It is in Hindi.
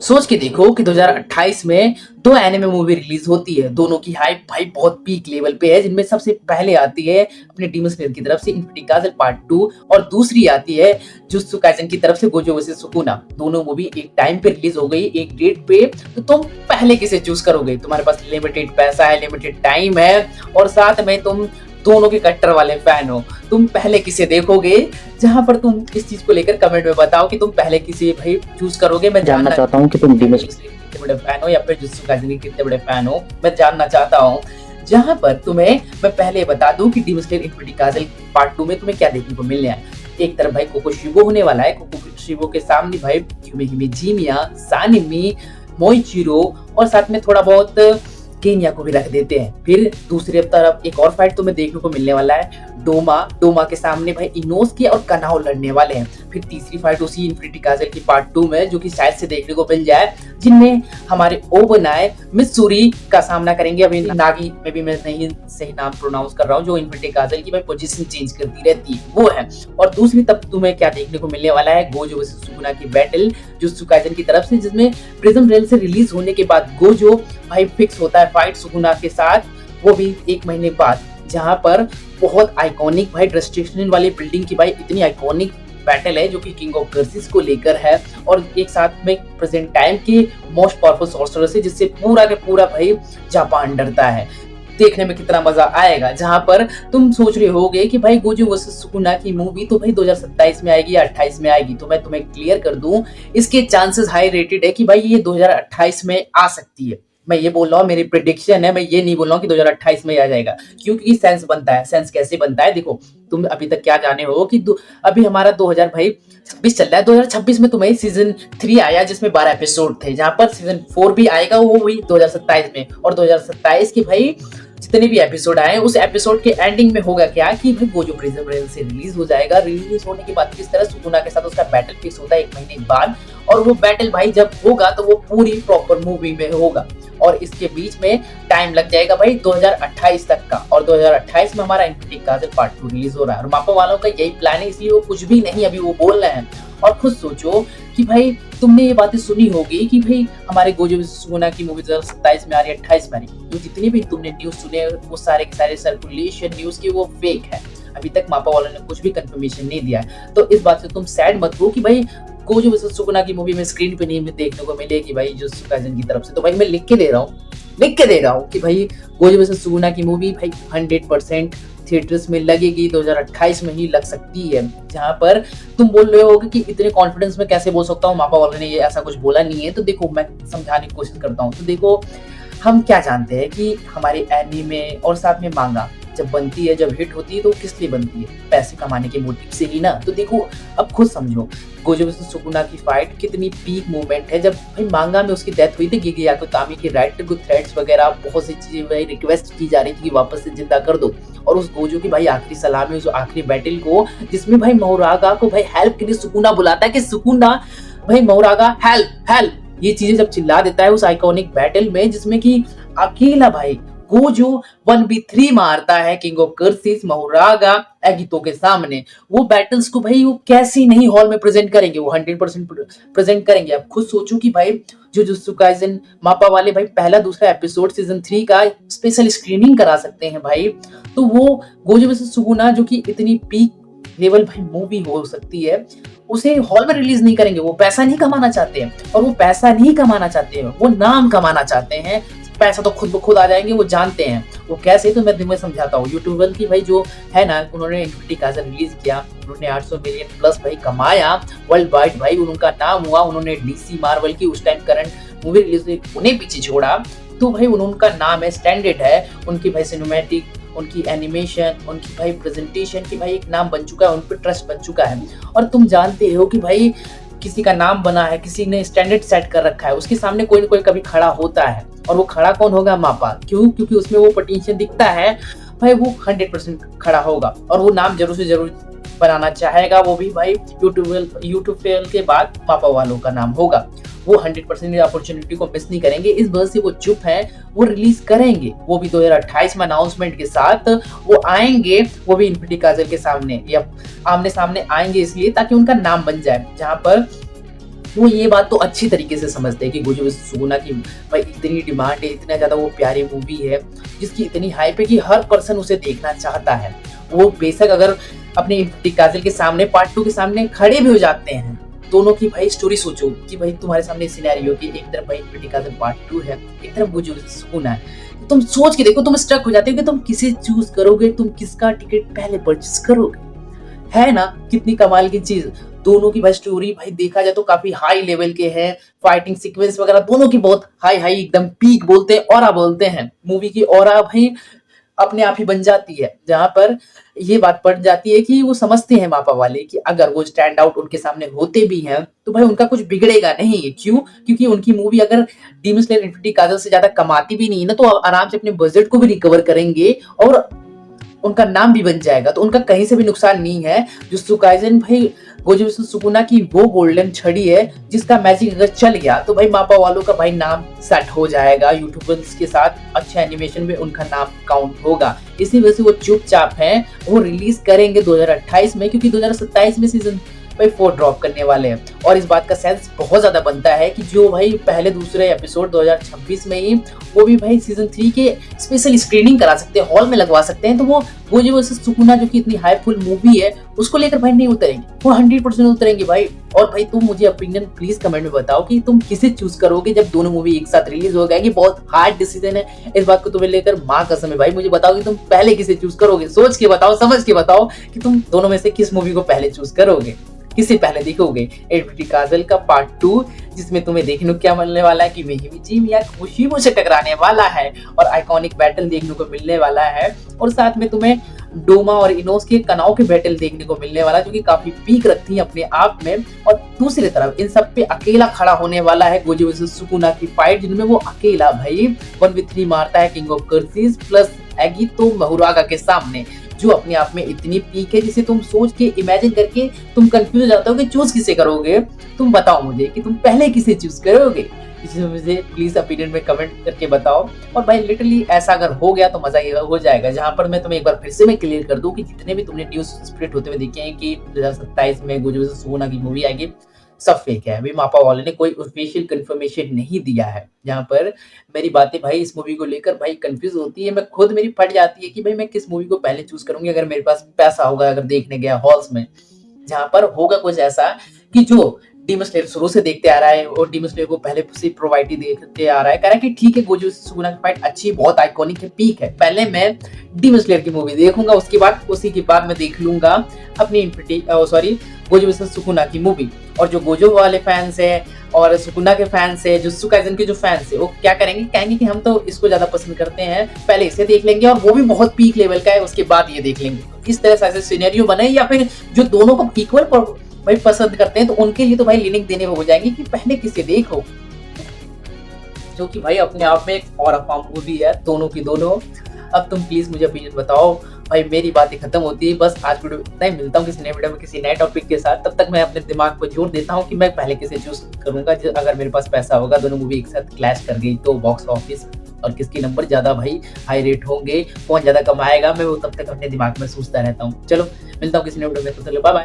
सोच के देखो कि 2028 में दो एनिमे मूवी रिलीज होती है। दोनों की हाइप भाई बहुत पीक लेवल पे है, जिनमें सबसे पहले आती है अपने डीमन स्लेयर की तरफ से इन्फिनिटी कासल पार्ट 2 और दूसरी आती है जुत्सु काइसेन की तरफ से गोजो वर्सेस सुकुना। दोनों मूवी एक टाइम पे रिलीज हो गई, एक डेट पे। तो तुम पहले किसे चूज करोगे? तुम्हारे पास लिमिटेड पैसा है, लिमिटेड टाइम है और साथ में तुम दोनों के कट्टर वाले फैन हो। तुम पहले किसे देखोगे? जहां पर तुम इस चीज को लेकर कमेंट में बताओ कि तुम पहले किसे भाई चूज करोगे। मैं जानना चाहता हूँ कि तुम कितने बड़े फैन हो या फिर जुत्सु काइसेन के कितने बड़े फैन हो, मैं जानना चाहता हूँ। जहां पर तुम्हें मैं पहले बता दूं कि demon slayer infinity castle part 2 में तुम्हें क्या देखने को मिलने है। एक तरफ भाई कोकोशिबो होने वाला है। कोकोशिबो के सामने भाई युमेहिमे जिमिया, सानिमी, मोइचिरो और साथ में थोड़ा बहुत केन्या को भी रख देते हैं। फिर दूसरी तरफ एक और फाइट तुम्हें देखने को मिलने वाला है। डोमा के सामने भाई इनोस्की और कनाओ लड़ने वाले हैं। फिर तीसरी फाइट उसी इन्फिनिटी कासल की पार्ट 2 में, जो कि शायद से देखने को मिल जाए, जिनमें हमारे ओबनाए मित्सुरी का सामना करेंगे। अभी नागी में भी मैं नहीं सही नाम प्रोनाउंस कर रहा हूँ, जो इन्फिनिटी कासल की भाई पोजीशन चेंज करती रहती है, वो है। और दूसरी तब तुम्हें क्या देखने को मिलने वाला है? गोजो वर्सेस सुकुना की बैटल जुत्सु काइसेन की तरफ से, जिसमें प्रिज्म रेल से रिलीज होने के बाद गोजो भाई फिक्स होता है फाइट सुकुना के साथ, वो भी 1 महीने बाद। जहां पर बहुत आइकॉनिक भाई डिस्ट्रक्शन वाली बिल्डिंग की भाई इतनी आइकॉनिक बैटल है, जो कि किंग ऑफ कर्सिस को लेकर है और एक साथ में प्रेजेंट टाइम के मोस्ट पावरफुल सॉर्सरर से, जिससे पूरा के पूरा भाई जापान डरता है। देखने में कितना मजा आएगा। जहां पर तुम सोच रहे होगे कि भाई गोजो वर्सेस सुकुना की मूवी तो भाई 2027 में आएगी या 28 में आएगी, तो मैं तुम्हें क्लियर कर दूं, इसके चांसेस हाई रेटेड है कि भाई ये 2028 में आ सकती है। मैं ये बोल रहा हूँ, मेरी प्रेडिक्शन है। मैं ये नहीं बोल रहा हूँ कि 2028 में आ जाएगा, क्योंकि सेंस बनता है। सेंस कैसे बनता है? देखो, तुम अभी तक क्या जाने हो कि अभी हमारा 2026 चल रहा है। 2026 में तुम्हें सीजन 3 आया, जिसमें 12 एपिसोड थे। जहां पर सीजन 4 भी आएगा, वो भी 2027 में। और 2027 की भाई जितने भी एपिसोड आए, उस एपिसोड के एंडिंग में होगा क्या कि भाई गोजो प्रिज्म रेल से रिलीज हो जाएगा। रिलीज होने के बाद किस तरह सुकुना के साथ उसका बैटल फिक्स होता है 1 महीने बाद, और वो बैटल भाई जब होगा तो वो पूरी प्रॉपर मूवी में होगा। और इसके बीच में टाइम लग जाएगा भाई 2028 तक का, और 2028 में हमारा इन्फिनिटी कासल पार्ट 2 रिलीज हो रहा है। और मापा वालों का यही प्लान है, इसलिए वो कुछ भी नहीं अभी वो बोल रहे हैं। और खुद सोचो कि भाई तुमने ये बातें सुनी होगी कि भाई हमारे गोजो वर्सेस सुकुना की मूवी 2027 में आ रही है, 28 में आ रही है। तो जितनी भी तुमने न्यूज सुने, वो सारे के सारे सर्कुलेशन न्यूज के वो फेक है। अभी तक मापा वालों ने कुछ भी कंफर्मेशन नहीं दिया है। तो इस बात से तुम सैड मत हो कि भाई गोजो वर्सेस सुकुना की मूवी में स्क्रीन पे नहीं देखने को मिलेगी भाई जुत्सु काइसेन की तरफ से। तो भाई मैं लिख के दे रहा हूँ कि भाई गोजो वर्सेस सुकुना की मूवी भाई 100% थिएटर्स में लगेगी, 2028 में ही लग सकती है। जहां पर तुम बोल रहे हो कि इतने कॉन्फिडेंस में कैसे बोल सकता हूँ, मापा वालों ने ये ऐसा कुछ बोला नहीं है। तो देखो, मैं समझाने की कोशिश करता हूँ। तो देखो, हम क्या जानते हैं कि हमारे एनीमे और साथ में मांगा जब बनती है, जब हिट होती है, तो किस लिए बनती है? पैसे कमाने के मोटिव से ही ना। तो देखो, अब खुद समझो, गोजो वर्सेस सुकुना की फाइट कितनी पीक मोमेंट है। जब भाई मांगा में उसकी डेथ हुई थी, गिगी याकुतामी की राइटर को थ्रेड्स वगैरह बहुत सी चीजें भाई रिक्वेस्ट की जा रही थी कि वापस से जिंदा कर दो। और उस गोजो की भाई आखिरी सलामी, उस आखिरी बैटल को, जिसमें भाई मोरागा को भाई हेल्प के लिए सुकुना बुलाता है कि सुकुना भाई मोरागा हेल्प हेल्प, ये चीजें जब चिल्ला देता है उस आइकॉनिक बैटल में, जिसमें कि अकेला भाई गोजो 1v3 मारता है किंग ऑफ कर्सिस मोरागा एगितो के सामने। वो बैटल्स को भाई वो कैसी नहीं हॉल में प्रेजेंट करेंगे, वो 100% प्रेजेंट करेंगे। अब खुद सोचो कि भाई जो जुत्सु काइसेन मापा वाले भाई पहला दूसरा एपिसोड सीजन 3 का स्पेशल स्क्रीनिंग करा सकते हैं भाई। तो वो गोजो वर्सेस सुकुना, जो कि इतनी पीक लेवल भाई मूवी हो सकती है, उसे हॉल में रिलीज नहीं करेंगे। वो पैसा नहीं कमाना चाहते हैं, और वो पैसा नहीं कमाना चाहते हैं, वो नाम कमाना चाहते हैं। पैसा तो खुद ब खुद आ जाएंगे, वो जानते हैं। वो कैसे, तो मैं तुम्हें समझाता हूँ। यूट्यूबर की भाई जो है ना, उन्होंने इन्फिनिटी कासल रिलीज किया, उन्होंने 800 मिलियन प्लस भाई कमाया वर्ल्ड वाइड भाई, उनका नाम हुआ। उन्होंने डीसी मार्वल की उस टाइम करंट मूवी रिलीज हुई, उन्हें पीछे छोड़ा, तो भाई उनका नाम है, स्टैंडर्ड है उनकी भाई, सिनेमैटिक, उनकी एनिमेशन, उनकी भाई प्रेजेंटेशन की भाई एक नाम बन चुका है, उन पर ट्रस्ट बन चुका है। और तुम जानते हो कि भाई किसी का नाम बना है, किसी ने स्टैंडर्ड सेट कर रखा है, उसके सामने कोई ना कोई कभी खड़ा होता है। और वो खड़ा कौन होगा? मापा। क्यों? क्योंकि उसमें वो पोटेंशियल दिखता है भाई, वो 100% खड़ा होगा। और वो नाम जरूर से जरूर बनाना चाहेगा, वो भी भाई यूट्यूब फेल के बाद मापा वालों का नाम होगा। वो 100% अपॉर्चुनिटी को मिस नहीं करेंगे, इस वजह से वो चुप है। वो रिलीज करेंगे, वो भी 2028 में अनाउंसमेंट के साथ वो आएंगे, वो भी इन्फिनिटी कासल के सामने या आमने सामने आएंगे, इसलिए ताकि उनका नाम बन जाए। जहां पर वो ये बात तो अच्छी तरीके से समझते हैं कि गोजो सुगुना की भाई इतनी डिमांड है, इतना ज़्यादा वो प्यारी मूवी है, जिसकी इतनी हाइप है कि हर पर्सन उसे देखना चाहता है। वो बेशक अगर अपने इम्तियाज़ काज़ल के सामने पार्ट 2 के सामने खड़े भी हो जाते हैं। दोनों की भाई स्टोरी सोचो कि भाई तुम्हारे सामने सिनेरियो कि एक तरफ भाई इम्तियाज़ काज़ल पार्ट 2 है, एक तरफ गोजो सुगुना है। तो तुम सोच के देखो, तुम स्ट्रक हो जाते हो कि तुम किसे चूज़ करोगे, तुम किसका टिकट पहले परचेज़ करोगे। है ना? कितनी कमाल की चीज़। दोनों की भाई स्टोरी भाई देखा जाए तो काफ़ी हाई लेवल के हैं, फाइटिंग सीक्वेंस वगैरह दोनों की बहुत हाई एकदम पीक बोलते हैं, ऑरा बोलते हैं। मूवी की ऑरा भाई अपने आप ही बन जाती है, जहाँ पर ये बात पड़ जाती है कि वो समझते हैं मापा वाले कि अगर वो स्टैंड आउट उनके सामने होते भी हैं, तो भाई उनका कुछ बिगड़ेगा नहीं। क्यों? क्योंकि उनकी मूवी अगर डीमन स्लेयर इन्फिनिटी काज़ल से ज़्यादा कमाती भी नहीं है ना, तो आराम से अपने बजट को भी रिकवर करेंगे और उनका नाम भी बन जाएगा, तो उनका कहीं से भी नुकसान नहीं है। जुत्सु काइसेन भाई गोजोत्सु सुकुना की वो गोल्डन छड़ी है जिसका मैजिक अगर चल गया तो भाई मापा वालों का भाई नाम सेट हो जाएगा। यूट्यूबर्स के साथ अच्छे एनिमेशन में उनका नाम काउंट होगा। इसी वजह से वो चुपचाप हैं, वो रिलीज करेंगे 2028 में, क्योंकि 2027 में सीजन भाई 4 ड्रॉप करने वाले हैं। और इस बात का सेंस बहुत ज्यादा बनता है कि जो भाई पहले दूसरे एपिसोड 2026 में ही वो भी भाई सीजन 3 के स्पेशल स्क्रीनिंग करा सकते हैं, हॉल में लगवा सकते हैं। तो वो जो सुकुना जो कि इतनी हाईफुल मूवी है उसको लेकर भाई नहीं उतरेंगे, वो 100% उतरेंगे भाई। और भाई तुम मुझे ओपिनियन प्लीज कमेंट में बताओ कि तुम किसे चूज करोगे जब दोनों मूवी एक साथ रिलीज हो जाएगी। बहुत हार्ड डिसीजन है, इस बात को तुम्हें लेकर माँ कसम है भाई। मुझे बताओ कि तुम पहले किसे चूज करोगे, सोच के बताओ, समझ के बताओ कि तुम दोनों में से किस मूवी को पहले चूज करोगे, किसे पहले देखोगे। इन्फिनिटी काज़ल का पार्ट 2 जिसमें तुम्हें देखने को क्या मिलने वाला है कि मिहिमिची मिया खुशीबो से टकराने वाला है और आइकॉनिक बैटल देखने को मिलने वाला है। और साथ में तुम्हें डोमा और इनोस के कनाव के बैटल देखने को मिलने वाला है जो कि काफी पीक रखती है अपने आप में। और दूसरी तरफ इन सब पे अकेला खड़ा होने वाला है गोजो वर्सेस सुकुना की फाइट, जिनमें वो अकेला भाई 1v3 मारता है किंग ऑफ कर्सिस प्लस एगितो महुरागा के सामने, जो अपने आप में इतनी पीक है जिसे तुम सोच के इमेजिन करके तुम कंफ्यूज हो जाते हो कि चूज किसे करोगे। तुम बताओ मुझे कि तुम पहले किसे चूज करोगे, इसमें मुझे प्लीज ओपिनियन में कमेंट करके बताओ। और भाई लिटरली ऐसा अगर हो गया तो मजा ये हो जाएगा, जहां पर मैं तुम्हें एक बार फिर से मैं क्लियर कर दूं कि जितने भी तुमने न्यूज स्प्रेड होते हुए देखे हैं कि 2027 में गोजो वर्सेस सुकुना की मूवी आएगी, सब फेक है। अभी मापा वाले ने कोई ऑफिशियल कंफर्मेशन नहीं दिया है। जहाँ पर मेरी बातें भाई इस मूवी को लेकर भाई कंफ्यूज होती है, मैं खुद मेरी फट जाती है कि भाई मैं किस मूवी को पहले चूज करूंगी अगर मेरे पास पैसा होगा, अगर देखने गया हॉल्स में। जहाँ पर होगा कुछ ऐसा कि जो डीमन स्लेयर शुरू से देखते आ रहा है और डीमन स्लेयर को पहले से प्रोवाइड देखते आ रहा है, कह रहा है कि ठीक है गोजो सुकुना की फाइट अच्छी, बहुत आइकॉनिक है, पीक है, पहले मैं डीमन स्लेयर की मूवी देखूंगा, उसके बाद उसी के बाद मैं देख लूंगा अपनी इन्फिनिटी गोजो वर्सेस सुकुना की मूवी। और जो गोजो वाले फैंस है और सुकुना के फैंस है, जुत्सु काइसेन के जो फैंस है, वो क्या करेंगे, कहेंगे कि हम तो इसको ज्यादा पसंद करते हैं, पहले इसे देख लेंगे और वो भी बहुत पीक लेवल का है, उसके बाद ये देख लेंगे। इस तरह से ऐसे सिनेरियो बने, या फिर जो दोनों को इक्वल भाई पसंद करते हैं तो उनके लिए तो भाई लिंक देने हो जाएंगे कि पहले किसे देखो, जो कि भाई अपने आप में एक और अफाम मूवी है, दोनों की दोनों। अब तुम प्लीज मुझे ओपिनियन बताओ भाई, मेरी बातें खत्म होती है बस आज वीडियो इतना ही। मिलता हूँ किसी नए वीडियो में किसी नए टॉपिक के साथ, तब तक मैं अपने दिमाग पर जोर देता हूँ कि मैं पहले किसे चूज करूंगा। अगर मेरे पास पैसा होगा, दोनों मूवी एक साथ क्लैश कर गई तो बॉक्स ऑफिस और किसके नंबर ज्यादा भाई हाई रेट होंगे, कौन ज्यादा कमाएगा, मैं वो तब तक अपने दिमाग में सोचता रहता हूँ। चलो मिलता हूँ किसी नए वीडियो में, तो चलो बाय बाय।